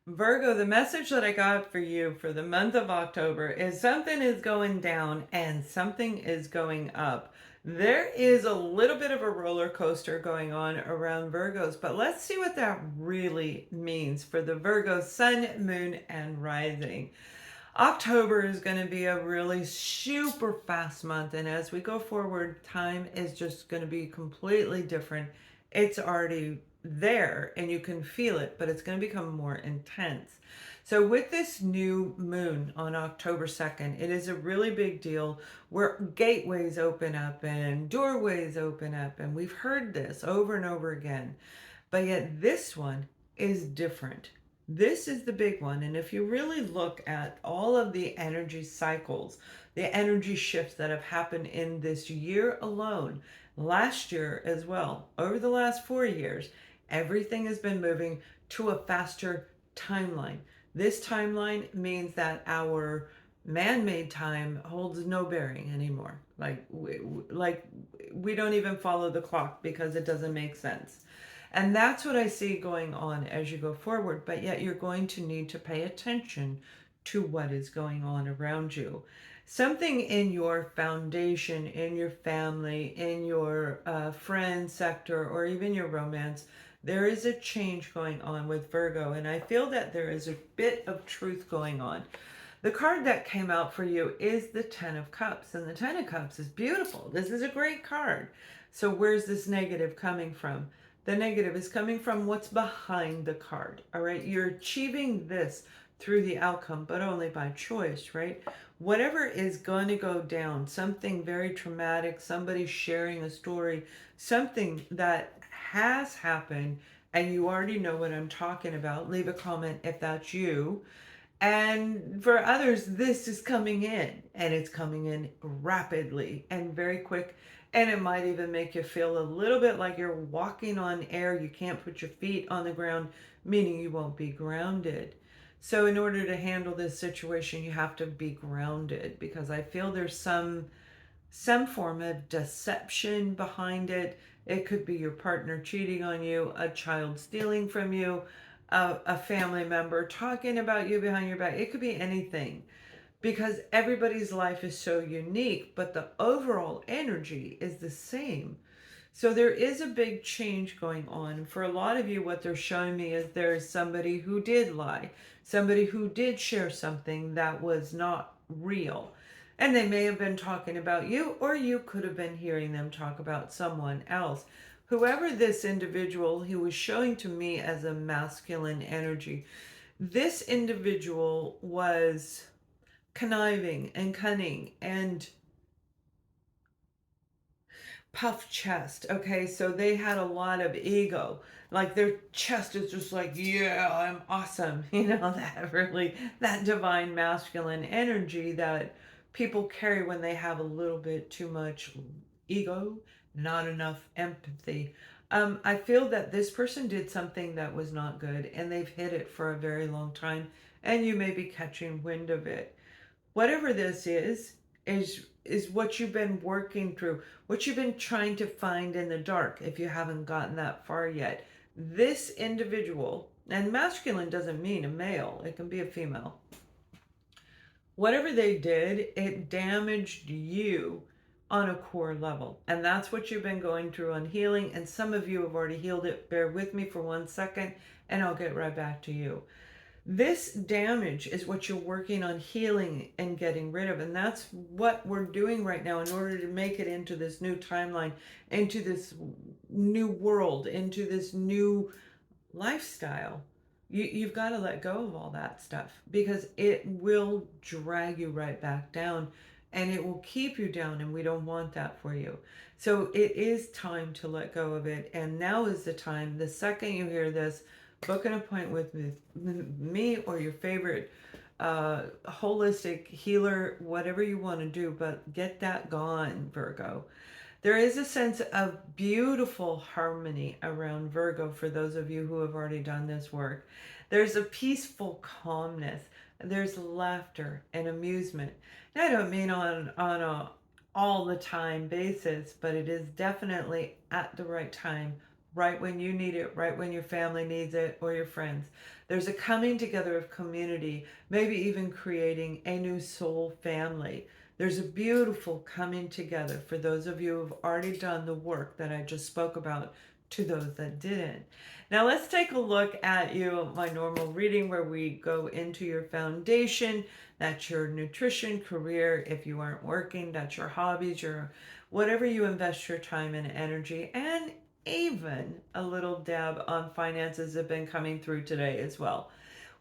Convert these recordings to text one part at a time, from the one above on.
Virgo, the message that I got for you for the month of October is something is going down and something is going up. There is a little bit of a roller coaster going on around Virgos, but let's see what that really means for the Virgo sun, moon, and rising. October is going to be a really super fast month, and as we go forward, time is just going to be completely different. It's already there and you can feel it, but it's going to become more intense. So, with this new moon on October 2nd, it is a really big deal where gateways open up and doorways open up, and we've heard this over and over again. But yet, this one is different. This is the big one. And if you really look at all of the energy cycles, the energy shifts that have happened in this year alone, last year as well, over the last 4 years, everything has been moving to a faster timeline. This timeline means that our man-made time holds no bearing anymore. Like we don't even follow the clock because it doesn't make sense. And that's what I see going on as you go forward. But yet you're going to need to pay attention to what is going on around you. Something in your foundation, in your family, in your friend sector, or even your romance, there is a change going on with Virgo. And I feel that there is a bit of truth going on. The card that came out for you is the Ten of Cups. And the Ten of Cups is beautiful. This is a great card. So where's this negative coming from? The negative is coming from what's behind the card. All right. You're achieving this through the outcome, but only by choice, right? Whatever is going to go down, something very traumatic, somebody sharing a story, something that has happened, and you already know what I'm talking about. Leave a comment if that's you. And for others, this is coming in, and it's coming in rapidly and very quick. And it might even make you feel a little bit like you're walking on air. You can't put your feet on the ground, meaning you won't be grounded. So, in order to handle this situation, you have to be grounded because I feel there's some form of deception behind it. It could be your partner cheating on you, a child stealing from you, a family member talking about you behind your back. It could be anything because everybody's life is so unique, but the overall energy is the same. So there is a big change going on. For a lot of you, what they're showing me is there is somebody who did lie, somebody who did share something that was not real. And they may have been talking about you, or you could have been hearing them talk about someone else. Whoever this individual, he was showing to me as a masculine energy. This individual was conniving and cunning and puff chest. Okay, so they had a lot of ego. Like their chest is just like, yeah, I'm awesome. That really, that divine masculine energy that people carry when they have a little bit too much ego, not enough empathy. I feel that this person did something that was not good and they've hid it for a very long time, and you may be catching wind of it. Whatever this is what you've been working through, what you've been trying to find in the dark if you haven't gotten that far yet. This individual, and masculine doesn't mean a male, it can be a female. Whatever they did, it damaged you on a core level. And that's what you've been going through on healing. And some of you have already healed it. Bear with me for 1 second and I'll get right back to you. This damage is what you're working on healing and getting rid of. And that's what we're doing right now in order to make it into this new timeline, into this new world, into this new lifestyle. You've got to let go of all that stuff because it will drag you right back down and it will keep you down. And we don't want that for you. So it is time to let go of it. And now is the time. The second you hear this, book an appointment with me or your favorite holistic healer, whatever you want to do, but get that gone, Virgo. There is a sense of beautiful harmony around Virgo for those of you who have already done this work. There's a peaceful calmness. There's laughter and amusement. Now, I don't mean on a all the time basis, but it is definitely at the right time, right when you need it, right when your family needs it or your friends. There's a coming together of community, maybe even creating a new soul family. There's a beautiful coming together for those of you who've already done the work that I just spoke about, to those that didn't. Now let's take a look at you, my normal reading, where we go into your foundation. That's your nutrition, career. If you aren't working, that's your hobbies, your whatever you invest your time and energy, and even a little dab on finances have been coming through today as well.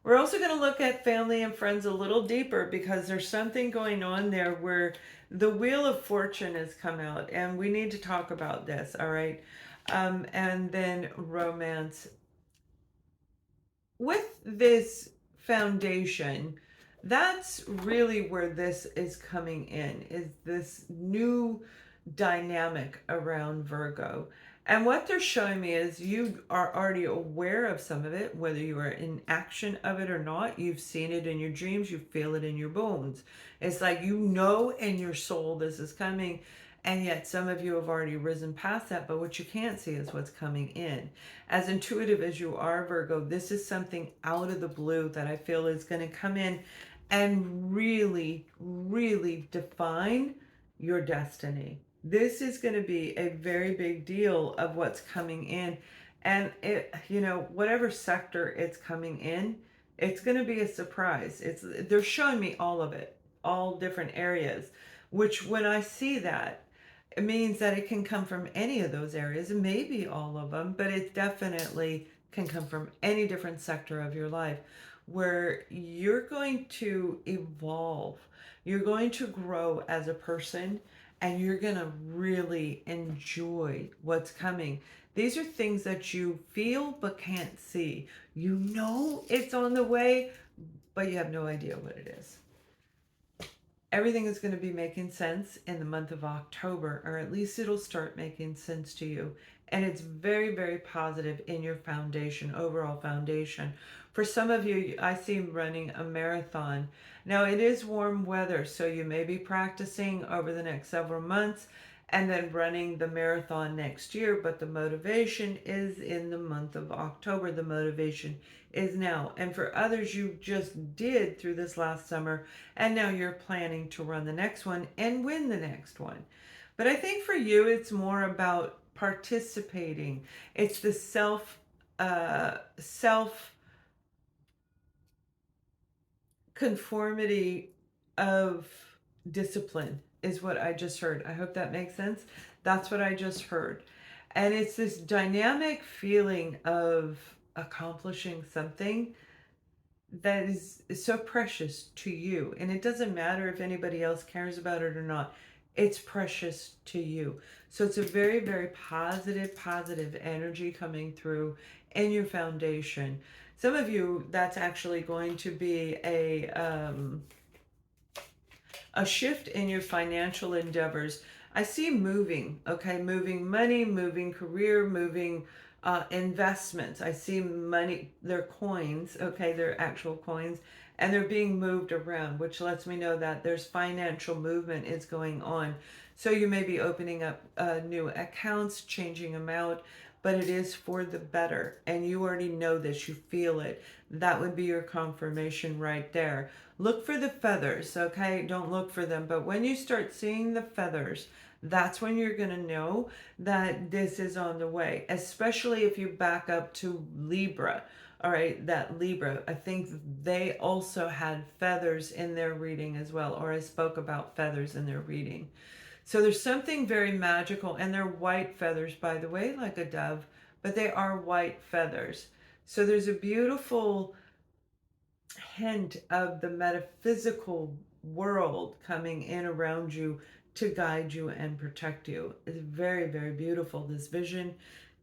We're also going to look at family and friends a little deeper, because there's something going on there where the Wheel of Fortune has come out, and we need to talk about this, all right? And then romance. With this foundation, that's really where this is coming in, is this new dynamic around Virgo. And what they're showing me is you are already aware of some of it, whether you are in action of it or not. You've seen it in your dreams, you feel it in your bones. It's like you know in your soul this is coming, and yet some of you have already risen past that, but what you can't see is what's coming in. As intuitive as you are, Virgo, this is something out of the blue that I feel is going to come in and really, really define your destiny. This is going to be a very big deal of what's coming in. And it, whatever sector it's coming in, it's going to be a surprise. They're showing me all of it, all different areas, which when I see that, it means that it can come from any of those areas, and maybe all of them, but it definitely can come from any different sector of your life, where you're going to evolve, you're going to grow as a person, and you're going to really enjoy what's coming. These are things that you feel but can't see. You know it's on the way, but you have no idea what it is. Everything is going to be making sense in the month of October, or at least it'll start making sense to you. And it's very, very positive in your foundation, overall foundation. For some of you, I see running a marathon. Now, it is warm weather, so you may be practicing over the next several months and then running the marathon next year, but the motivation is in the month of October. The motivation is now. And for others, you just did through this last summer, and now you're planning to run the next one and win the next one. But I think for you, it's more about participating. It's the self conformity of discipline is what I just heard. I hope that makes sense. That's what I just heard. And it's this dynamic feeling of accomplishing something that is so precious to you. And it doesn't matter if anybody else cares about it or not. It's precious to you. So it's a very, very positive energy coming through in your foundation. Some of you, that's actually going to be a shift in your financial endeavors. I see moving, okay, moving money, moving career, moving investments. I see money, they're coins, okay, they're actual coins, and they're being moved around, which lets me know that there's financial movement is going on. So you may be opening up new accounts, changing them out, but it is for the better. And you already know this, you feel it. That would be your confirmation right there. Look for the feathers, okay? Don't look for them. But when you start seeing the feathers, that's when you're going to know that this is on the way, especially if you back up to Libra. All right, that Libra, I think they also had feathers in their reading as well, or I spoke about feathers in their reading. So there's something very magical, and they're white feathers, by the way, like a dove, but they are white feathers. So there's a beautiful hint of the metaphysical world coming in around you to guide you and protect you. It's very, very beautiful, this vision.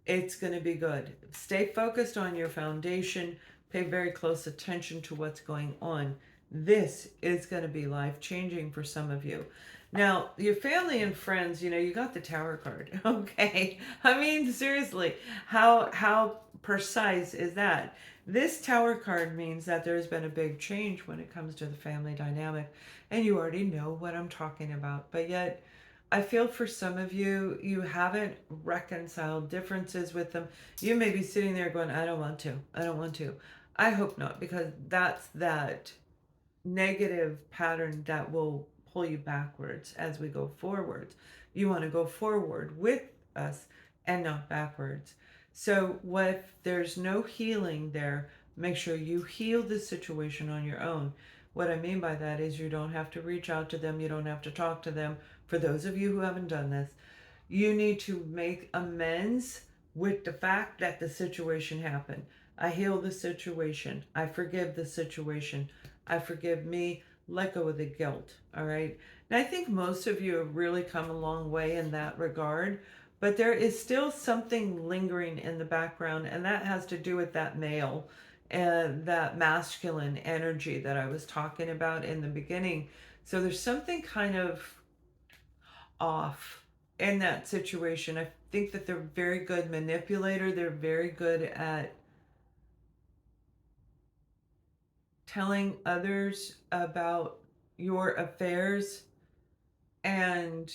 It's going to be good. Stay focused on your foundation. Pay very close attention to what's going on. This is going to be life-changing for some of you. Now, your family and friends, you got the Tower card, okay? I mean, seriously, how precise is that? This Tower card means that there's been a big change when it comes to the family dynamic, and you already know what I'm talking about. But yet, I feel for some of you, you haven't reconciled differences with them. You may be sitting there going, I don't want to. I hope not, because that's that negative pattern that will pull you backwards as we go forwards. You want to go forward with us and not backwards. So, what if there's no healing there? Make sure you heal the situation on your own. What I mean by that is you don't have to reach out to them, you don't have to talk to them. For those of you who haven't done this, you need to make amends with the fact that the situation happened. I heal the situation. I forgive the situation. I forgive me. Let go of the guilt. All right. And I think most of you have really come a long way in that regard. But there is still something lingering in the background, and that has to do with that male and that masculine energy that I was talking about in the beginning. So there's something kind of off in that situation. I think that they're very good manipulator. They're very good at telling others about your affairs, and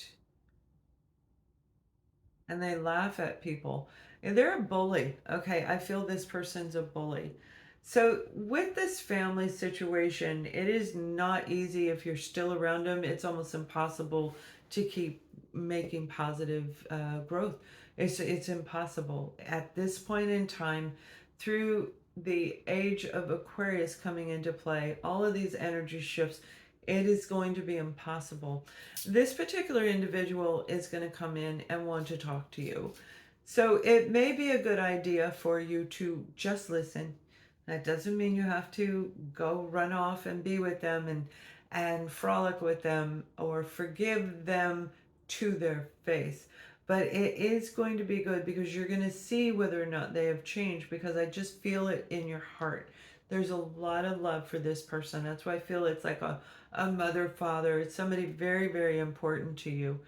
they laugh at people. And they're a bully. Okay, I feel this person's a bully. So with this family situation, it is not easy if you're still around them. It's almost impossible to keep making positive growth. It's impossible at this point in time. Through the age of Aquarius coming into play, all of these energy shifts, it is going to be impossible. This particular individual is going to come in and want to talk to you. So it may be a good idea for you to just listen. That doesn't mean you have to go run off and be with them and frolic with them or forgive them to their face. But it is going to be good because you're going to see whether or not they have changed, because I just feel it in your heart. There's a lot of love for this person. That's why I feel it's like a mother, father. It's somebody very, very important to you.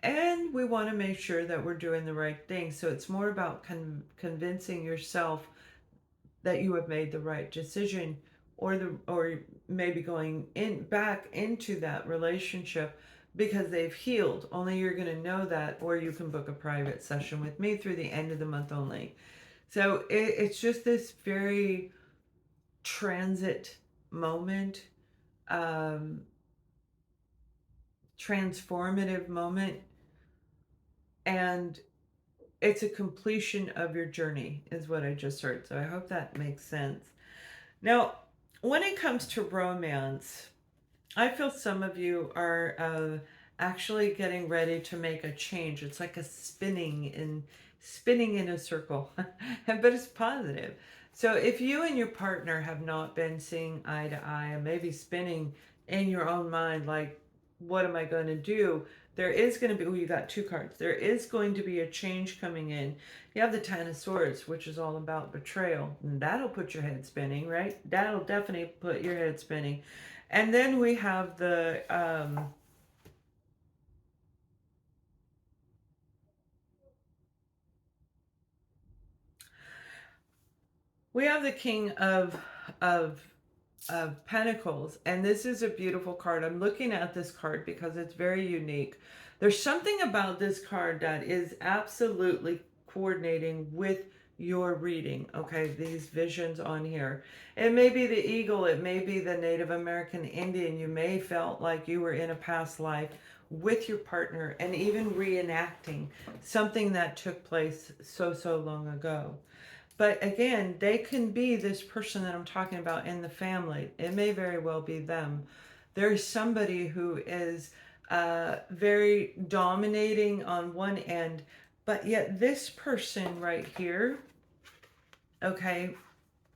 And we want to make sure that we're doing the right thing. So it's more about convincing yourself that you have made the right decision, or maybe going in back into that relationship because they've healed. Only you're going to know that, or you can book a private session with me through the end of the month only. So it's just this very transit moment, um, transformative moment, and it's a completion of your journey, is what I just heard. So I hope that makes sense. Now, when it comes to romance, I feel some of you are actually getting ready to make a change. It's like a spinning in a circle, but it's positive. So if you and your partner have not been seeing eye to eye and maybe spinning in your own mind, like, what am I going to do? There is going to be, oh, you got two cards. There is going to be a change coming in. You have the Ten of Swords, which is all about betrayal. And that'll put your head spinning, right? That'll definitely put your head spinning. And then we have the King of Pentacles, and this is a beautiful card. I'm looking at this card because it's very unique. There's something about this card that is absolutely coordinating with your reading. Okay, these visions on here. It may be the eagle, it may be the Native American Indian. You may felt like you were in a past life with your partner and even reenacting something that took place so long ago. But again, they can be this person that I'm talking about in the family. It may very well be them. There's somebody who is very dominating on one end, but yet this person right here, okay,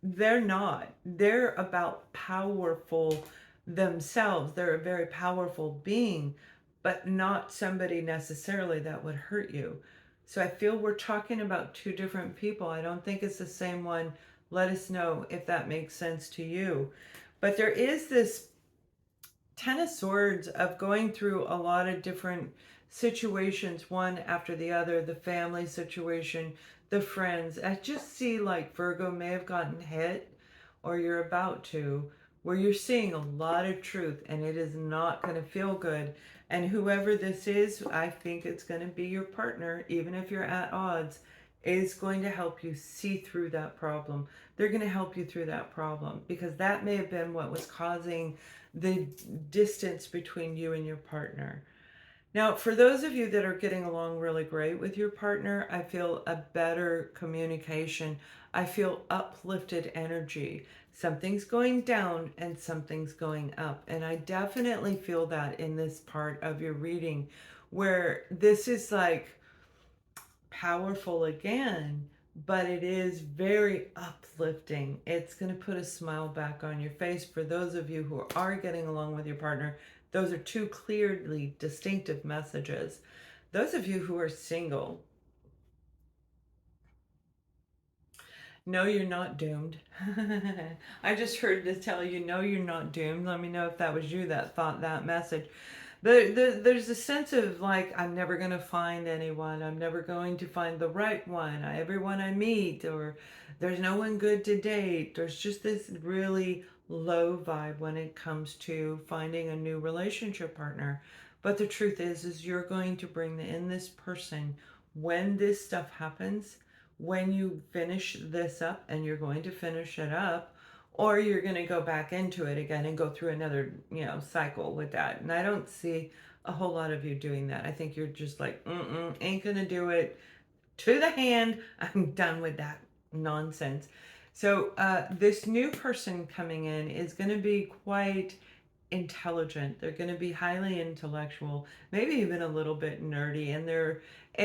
they're not. They're about powerful themselves. They're a very powerful being, but not somebody necessarily that would hurt you. So I feel we're talking about two different people. I don't think it's the same one. Let us know if that makes sense to you. But there is this Ten of Swords of going through a lot of different situations, one after the other, the family situation, the friends. I just see like Virgo may have gotten hit, or you're about to, where you're seeing a lot of truth and it is not going to feel good. And whoever this is, I think it's going to be your partner, even if you're at odds. is going to help you see through that problem. They're going to help you through that problem because that may have been what was causing the distance between you and your partner. Now, for those of you that are getting along really great with your partner, I feel a better communication. I feel uplifted energy. Something's going down and something's going up. And I definitely feel that in this part of your reading, where this is like powerful again, but it is very uplifting. It's going to put a smile back on your face. For those of you who are getting along with your partner, those are two clearly distinctive messages. Those of you who are single, no, you're not doomed. I just heard to tell you, no, you're not doomed. Let me know if that was you that thought that message. There's a sense of like, I'm never going to find anyone. I'm never going to find the right one. Everyone I meet, or there's no one good to date. There's just this really low vibe when it comes to finding a new relationship partner. But the truth is you're going to bring in this person when this stuff happens, when you finish this up, and you're going to finish it up, or you're going to go back into it again and go through another, cycle with that. And I don't see a whole lot of you doing that. I think you're just like, ain't going to do it. To the hand, I'm done with that nonsense. So this new person coming in is going to be quite intelligent. They're going to be highly intellectual, maybe even a little bit nerdy in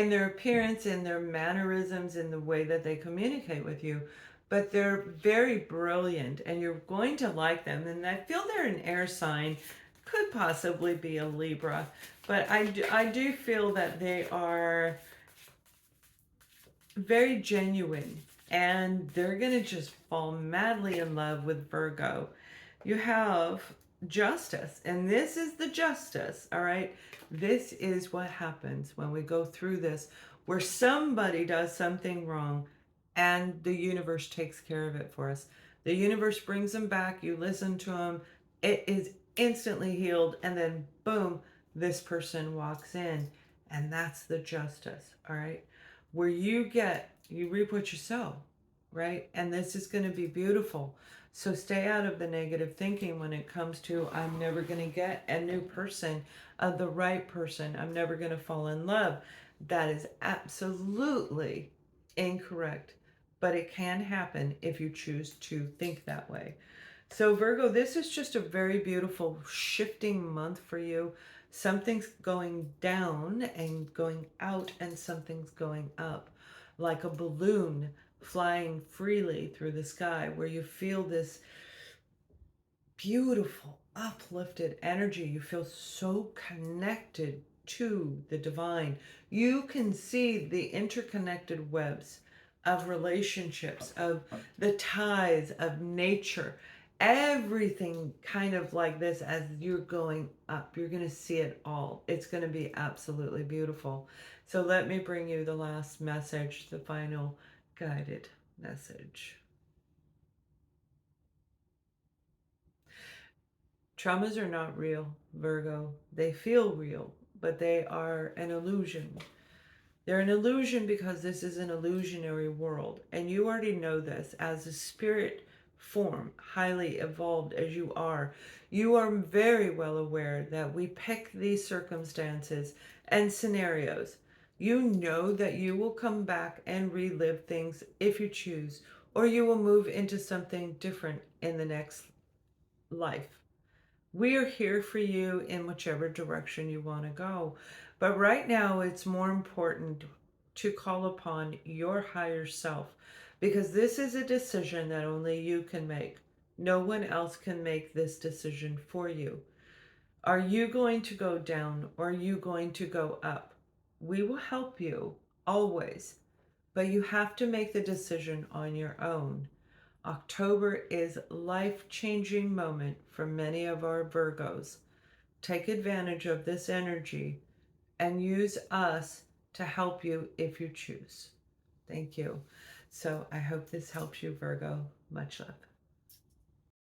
their appearance, in their mannerisms, in the way that they communicate with you. But they're very brilliant, and you're going to like them. And I feel they're an air sign, could possibly be a Libra, but I do feel that they are very genuine, and they're going to just fall madly in love with Virgo. You have justice, and this is the justice, all right? This is what happens when we go through this, where somebody does something wrong and the universe takes care of it for us. The universe brings them back, you listen to them, it is instantly healed, and then boom, this person walks in, and that's the justice, all right? Where you reap what you sow, right? And this is going to be beautiful. So stay out of the negative thinking when it comes to, I'm never going to get a new person, the right person. I'm never going to fall in love. That is absolutely incorrect. But it can happen if you choose to think that way. So Virgo, this is just a very beautiful shifting month for you. Something's going down and going out, and something's going up, like a balloon flying freely through the sky, where you feel this beautiful, uplifted energy. You feel so connected to the divine. You can see the interconnected webs of relationships, of the ties of nature, everything kind of like this. As you're going up, you're going to see it all. It's going to be absolutely beautiful. So let me bring you the last message, the final guided message. Traumas are not real, Virgo. They feel real, but they are an illusion. They're an illusion because this is an illusionary world. And you already know this as a spirit form, highly evolved as you are. You are very well aware that we pick these circumstances and scenarios. You know that you will come back and relive things if you choose, or you will move into something different in the next life. We are here for you in whichever direction you want to go. But right now, it's more important to call upon your higher self, because this is a decision that only you can make. No one else can make this decision for you. Are you going to go down, or are you going to go up? We will help you always, but you have to make the decision on your own. October is a life-changing moment for many of our Virgos. Take advantage of this energy and use us to help you if you choose. Thank you. So I hope this helps you, Virgo. Much love.